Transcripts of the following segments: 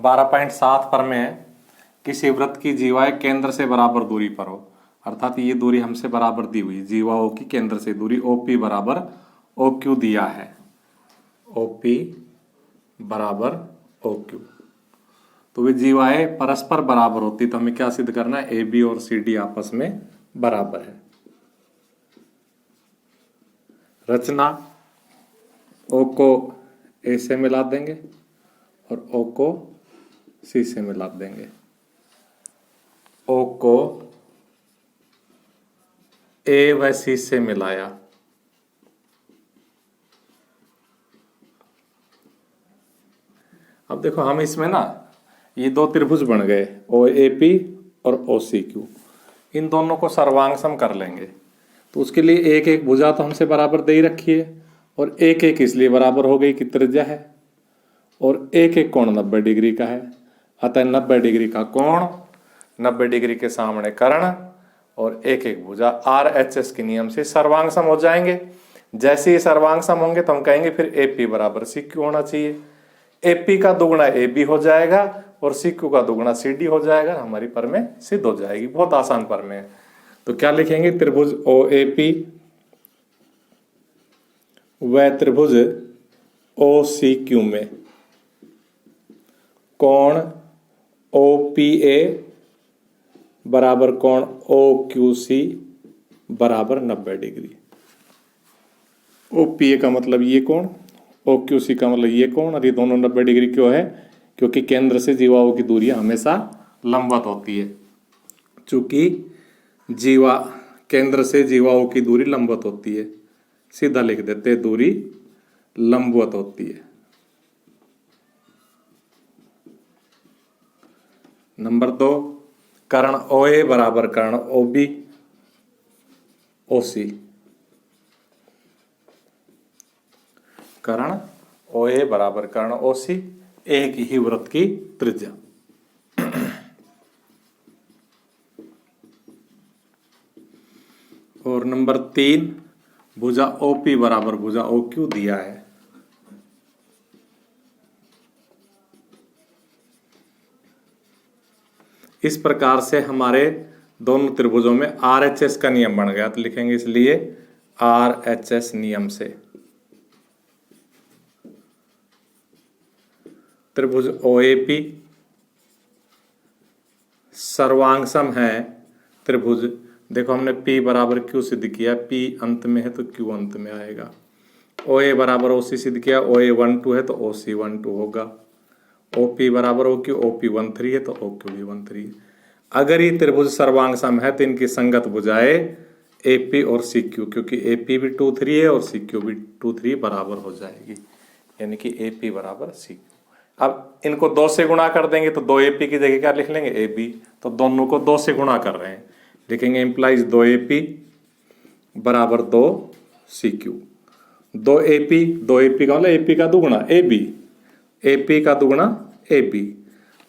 12.7 पर में है, किसी वृत्त की जीवाएं केंद्र से बराबर दूरी पर हो, अर्थात ये दूरी हमसे बराबर दी हुई, जीवाओं की केंद्र से दूरी OP बराबर OQ दिया है, OP बराबर OQ। तो वे जीवाएं परस्पर बराबर होती, तो हमें क्या सिद्ध करना है, AB और CD आपस में बराबर है। रचना, O को A से मिला देंगे और O को C से मिला देंगे। O को A व C से मिलाया, अब देखो हम इसमें ना ये दो त्रिभुज बन गए, OAP और OCQ, इन दोनों को सर्वांग सम कर लेंगे। तो उसके लिए एक एक भुजा तो हमसे बराबर दे ही रखी है, और एक एक इसलिए बराबर हो गई कि त्रिज्या है, और एक एक कोण 90 डिग्री का है, अतः 90 डिग्री का कोण, 90 डिग्री के सामने कर्ण, और एक एक भुजा RHS के नियम से सर्वांग सम हो जाएंगे। जैसे ही सर्वांग सम होंगे तो हम कहेंगे फिर AP बराबर CQ होना चाहिए। AP का दुगुना AB हो जाएगा और CQ का दुगुना CD हो जाएगा, हमारी प्रमेय सिद्ध हो जाएगी। बहुत आसान प्रमेय है। तो क्या लिखेंगे, त्रिभुज OAP व त्रिभुज OCQ में कोण OPA बराबर कोण OQC बराबर 90 डिग्री। OPA का मतलब ये कोण, OQC का मतलब ये कोण, और ये दोनों 90 डिग्री क्यों है, क्योंकि केंद्र से जीवाओं की दूरी हमेशा लंबवत होती है। चूंकि जीवा केंद्र से जीवाओं की दूरी लंबवत होती है, सीधा लिख देते हैं, दूरी लंबवत होती है। नंबर 2, कर्ण OA बराबर कर्ण OB OC, कर्ण OA बराबर कर्ण OC, एक ही वृत्त की त्रिज्या। और नंबर 3, भुजा OP बराबर भुजा OQ दिया है। इस प्रकार से हमारे दोनों त्रिभुजों में RHS का नियम बन गया, तो लिखेंगे इसलिए RHS नियम से त्रिभुज OAP सर्वांग सम है त्रिभुज, देखो हमने P बराबर Q सिद्ध किया, P अंत में है तो Q अंत में आएगा। OA बराबर OC सिद्ध किया, OA 12 है तो OC 12 होगा। OP बराबर OQ, OP 13 है तो OQ भी 13 है। अगर ये त्रिभुज सर्वांग सम है तो इनकी संगत भुजाएं AP और CQ, क्योंकि AP भी 2 3 है और CQ भी 2 3 बराबर हो जाएगी, यानी कि AP बराबर CQ। अब इनको 2 से गुणा कर देंगे तो 2AP की जगह क्या लिख लेंगे, AB, तो दोनों को 2 से गुणा कर रहे हैं, लिखेंगे इंप्लाइज 2AP बराबर 2CQ। 2AP का मतलब AP का दुगुना AB, AP का दुगुना AB,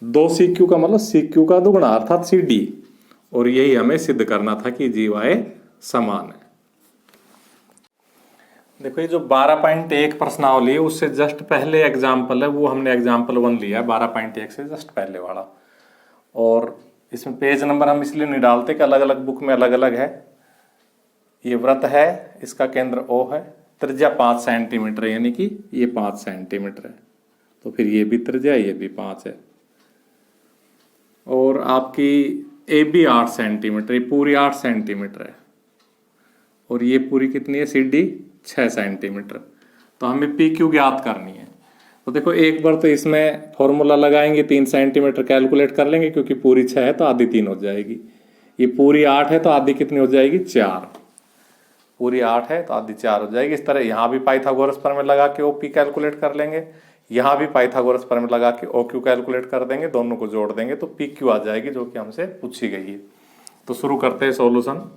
2CQ का मतलब CQ का दुगुना अर्थात CD, और यही हमें सिद्ध करना था कि जीवाएं समान है। देखो ये जो 12.1 प्रश्नावली है उससे जस्ट पहले एग्जाम्पल है, वो हमने एग्जाम्पल 1 लिया है 12.1 से जस्ट पहले वाला, और इसमें पेज नंबर हम इसलिए नहीं डालते कि अलग अलग बुक में अलग अलग है। ये वृत्त है, इसका केंद्र O है, त्रिज्या 5 सेंटीमीटर, यानी कि ये 5 सेंटीमीटर है, तो फिर ये भी त्रिज्या, ये भी 5 है, और आपकी AB 8 सेंटीमीटर, ये पूरी 8 सेंटीमीटर है, और ये पूरी कितनी है, CD 6 सेंटीमीटर। तो हमें PQ ज्ञात करनी है। तो देखो एक बार तो इसमें फॉर्मूला लगाएंगे, 3 सेंटीमीटर कैलकुलेट कर लेंगे, क्योंकि पूरी 6 है तो आधी 3 हो जाएगी, ये पूरी 8 है तो आधी कितनी हो जाएगी, 4, पूरी 8 है तो आधी 4 हो जाएगी। इस तरह यहाँ भी पाइथागोरस प्रमेय लगा के OP कैलकुलेट कर लेंगे, यहाँ भी पाइथागोरस प्रमेय लगा के OQ कैलकुलेट कर देंगे, दोनों को जोड़ देंगे तो PQ आ जाएगी, जो कि हमसे पूछी गई है। तो शुरू करते हैं सॉल्यूशन।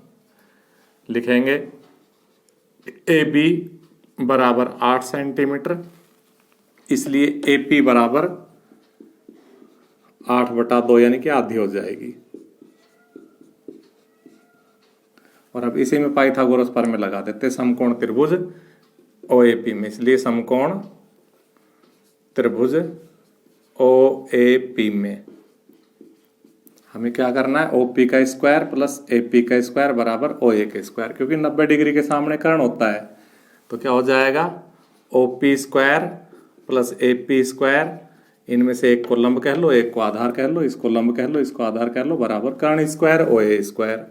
लिखेंगे AB बराबर 8 सेंटीमीटर, इसलिए AP बराबर 8/2 यानी कि आधी हो जाएगी, और अब इसी में पाइथागोरस प्रमेय लगा देते, समकोण त्रिभुज OAP में, इसलिए समकोण त्रिभुज ओ ए पी में हमें क्या करना है, ओ पी का स्क्वायर प्लस ए पी का स्क्वायर बराबर ओ ए का स्क्वायर, क्योंकि 90 डिग्री के सामने कर्ण होता है। तो क्या हो जाएगा, O P square plus A P square, इनमें से एक को लंब कह लो, एक को आधार कह लो, इसको लंब कह लो, इसको आधार कह लो, बराबर कर्ण स्क्वायर ओ ए स्क्वायर।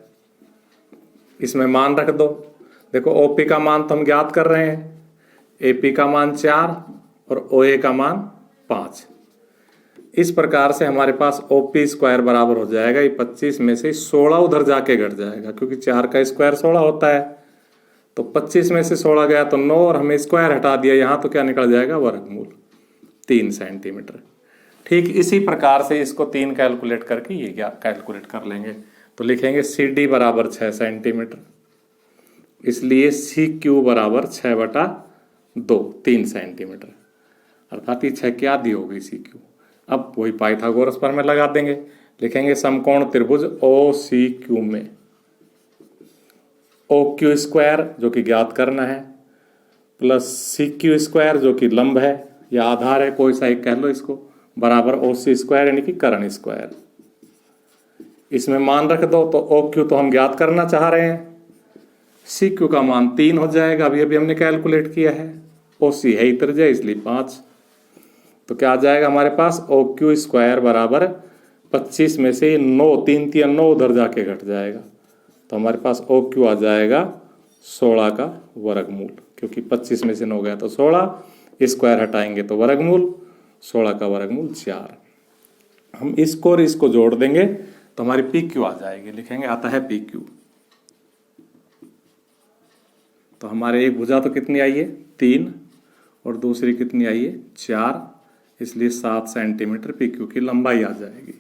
इसमें मान रख दो। देखो ओ पी का मान तो हम ज्ञात कर रहे हैं, ए पी का मान 4 और ओ ए का मान 5। इस प्रकार से हमारे पास ओ पी स्क्वायर बराबर हो जाएगा, ये 25 में से 16 उधर जाके घट जाएगा, क्योंकि 4 का स्क्वायर 16 होता है। तो 25 में से 16 गया तो 9, और हमें स्क्वायर हटा दिया यहाँ, तो क्या निकल जाएगा, वर्गमूल 3 सेंटीमीटर। ठीक इसी प्रकार से इसको 3 कैलकुलेट करके ये क्या कैलकुलेट कर लेंगे। तो लिखेंगे सी डी बराबर 6 सेंटीमीटर, इसलिए सी क्यू बराबर 6/2 3 सेंटीमीटर, अर्थात ये 6 की आधी हो गई सी क्यू। अब वही पाइथागोरस पर में लगा देंगे, लिखेंगे समकोण त्रिभुज ओ सी क्यू में ओ क्यू स्क्वायर जो कि ज्ञात करना है, प्लस सी क्यू स्क्वायर जो कि लंब है या आधार है, कोई सा एक कह लो इसको, बराबर ओ सी स्क्वायर यानी कि कर्ण स्क्वायर। इसमें मान रख दो, तो ओ क्यू तो हम ज्ञात करना चाह रहे हैं, सी क्यू का मान 3 हो जाएगा, अभी अभी हमने कैलकुलेट किया है, ओ सी है ही त्रिज्या इसलिए 5। तो क्या आ जाएगा हमारे पास, ओ क्यू स्क्वायर बराबर 25 में से 9, 3 3 9 उधर जाके घट जाएगा, तो हमारे पास ओ क्यू आ जाएगा 16 का वर्गमूल, क्योंकि 25 में से 9 गया तो 16, स्क्वायर हटाएंगे तो वर्गमूल, 16 का वर्गमूल 4। हम इसको और इसको जोड़ देंगे तो हमारी पी क्यू आ जाएगी, लिखेंगे आता है पी क्यू। तो हमारे एक भुजा तो कितनी आई है, 3, और दूसरी कितनी आई है, 4, इसलिए 7 सेंटीमीटर पी क्यू की लंबाई आ जाएगी।